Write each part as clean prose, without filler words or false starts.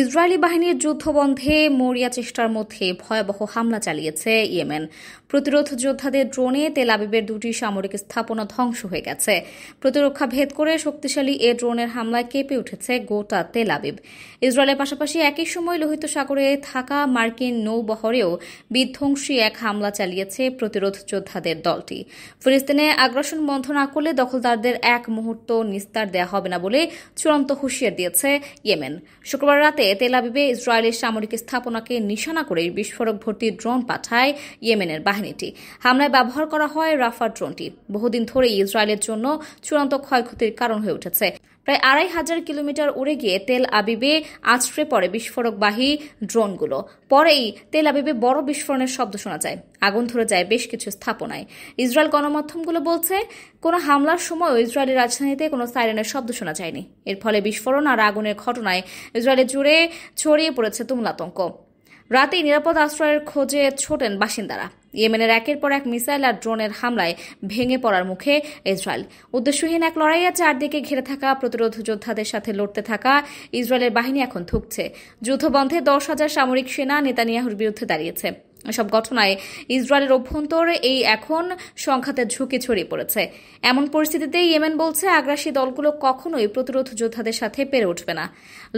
Israeli বাহিনীর যুদ্ধবন্ধে মরিয়া চেষ্টার মধ্যে ভয়াবহ হামলা চালিয়েছে ইয়েমেন। প্রতিরোধ যোদ্ধাদের ড্রোনে তেল আবিবের দুটি সামরিক স্থাপনা ধ্বংস হয়ে গেছে। প্রতিরক্ষা ভেদ করে শক্তিশালী এ ড্রোনের হামলায় কেঁপে উঠেছে গোটা তেল আবিব। ইসরায়েলের পাশাপাশি একই সময় লোহিত সাগরে থাকা মার্কিন নৌবহরেও বিধ্বংসী এক হামলা চালিয়েছে প্রতিরোধ যোদ্ধাদের দলটি। ফিলিস্তিনে আগ্রাসন বন্ধ না করলে দখলদারদের এক মুহূর্ত নিস্তার দেওয়া হবে না বলে চূড়ান্ত হুঁশিয়ার দিয়েছে ইয়েমেন। শুক্রবার রাতে তেল আবিবে ইসরায়েলের সামরিক স্থাপনাকে নিশানা করে বিস্ফোরক ভর্তি ড্রোন পাঠায় ইয়েমেনের বাহিনীটি। হামলায় ব্যবহার করা হয় রাফার ড্রোনটি। বহুদিন ধরেই ইসরায়েলের জন্য চূড়ান্ত ক্ষয়ক্ষতির কারণ হয়ে উঠেছে। প্রায় ২৫০০ কিলোমিটার উড়ে গিয়ে তেল আবিবে আছড়ে পড়ে বিস্ফোরকবাহী ড্রোনগুলো। পরেই তেল আবিবে বড় বিস্ফোরণের শব্দ শোনা যায়। আগুন ধরে যায় বেশ কিছু স্থাপনায়। ইসরায়েল গণমাধ্যমগুলো বলছে, কোনো হামলার সময়ও ইসরায়েলের রাজধানীতে কোনো সাইরেনের শব্দ শোনা যায়নি। এর ফলে বিস্ফোরণ আর আগুনের ঘটনায় ইসরায়েলের জুড়ে ছড়িয়ে পড়েছে তুমুলাতঙ্ক। রাতেই নিরাপদ আশ্রয়ের খোঁজে ছোটেন বাসিন্দারা। ইয়েমেনের একের পর এক মিসাইল আর ড্রোনের হামলায় ভেঙে পড়ার মুখে ইসরায়েল। উদ্দেশ্যহীন এক লড়াইয়ে চারদিকে ঘিরে থাকা প্রতিরোধ যোদ্ধাদের সাথে লড়তে থাকা ইসরায়েলের বাহিনী এখন থুকছে। যুদ্ধবন্ধে ১০,০০০ সামরিক সেনা নেতানিয়াহুর বিরুদ্ধে দাঁড়িয়েছে। এসব ঘটনায় ইসরায়েলের অভ্যন্তর এই এখন সংঘাতে ঝুঁকি ছড়িয়ে পড়েছে। এমন পরিস্থিতিতে ইয়েমেন বলছে, আগ্রাসী দলগুলো কখনোই প্রতিরোধ যোদ্ধাদের সাথে পেরে উঠবে না।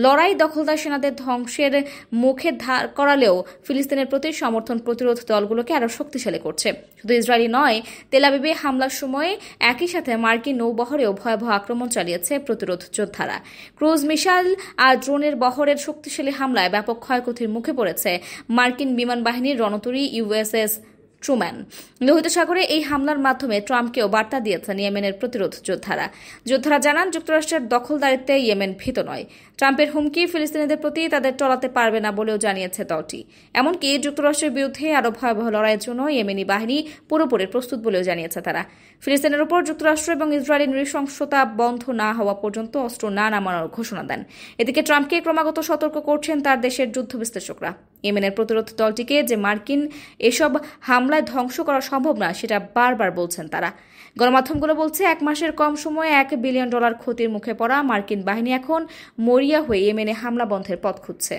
লড়াই দখলদার সেনাদের ধ্বংসের মুখে ধার করালেও ফিলিস্তিনের প্রতি সমর্থন প্রতিরোধ দলগুলোকে আরও শক্তিশালী করছে। শুধু ইসরায়েলি নয়, তেল আবিবে হামলার সময় একই সাথে মার্কিন নৌবহরেও ভয়াবহ আক্রমণ চালিয়েছে প্রতিরোধ যোদ্ধারা। ক্রুজ মিসাইল আর ড্রোনের বহরের শক্তিশালী হামলায় ব্যাপক ক্ষয়ক্ষতির মুখে পড়েছে মার্কিন বিমান বাহিনীর রণতরী ইউএসএস ট্রুম্যান। লোহিত সাগরে এই হামলার মাধ্যমে ট্রাম্পকেও বার্তা দিয়েছেন ইয়েমেনের প্রতিরোধ যোদ্ধারা জানান, যুক্তরাষ্ট্রের দখলদারিত্বে ইয়েমেন ভীত নয়। ট্রাম্পের হুমকি ফিলিস্তিনিদের প্রতি তাদের টলাতে পারবে না বলেও জানিয়েছে দলটি। এমনকি যুক্তরাষ্ট্রের বিরুদ্ধে আরও ভয়াবহ লড়াইয়ের জন্য ইয়েমেনি বাহিনী পুরোপুরি প্রস্তুত বলেও জানিয়েছে তারা। ফিলিস্তিনের উপর যুক্তরাষ্ট্র এবং ইসরায়েলের নৃশংসতা বন্ধ না হওয়া পর্যন্ত অস্ত্র না নামানোর ঘোষণা দেন। এদিকে ট্রাম্পকে ক্রমাগত সতর্ক করছেন তার দেশের যুদ্ধ বিশ্লেষকরা। ইয়েমেনের প্রতিরোধ দলটিকে যে মার্কিন এসব হামলায় ধ্বংস করা সম্ভব না সেটা বারবার বলছেন তারা। গণমাধ্যমগুলো বলছে, ১ মাসের কম সময়ে $1 বিলিয়ন ক্ষতির মুখে পড়া মার্কিন বাহিনী এখন মরিয়া হয়ে ইয়েমেনে হামলা বন্ধের পথ খুঁজছে।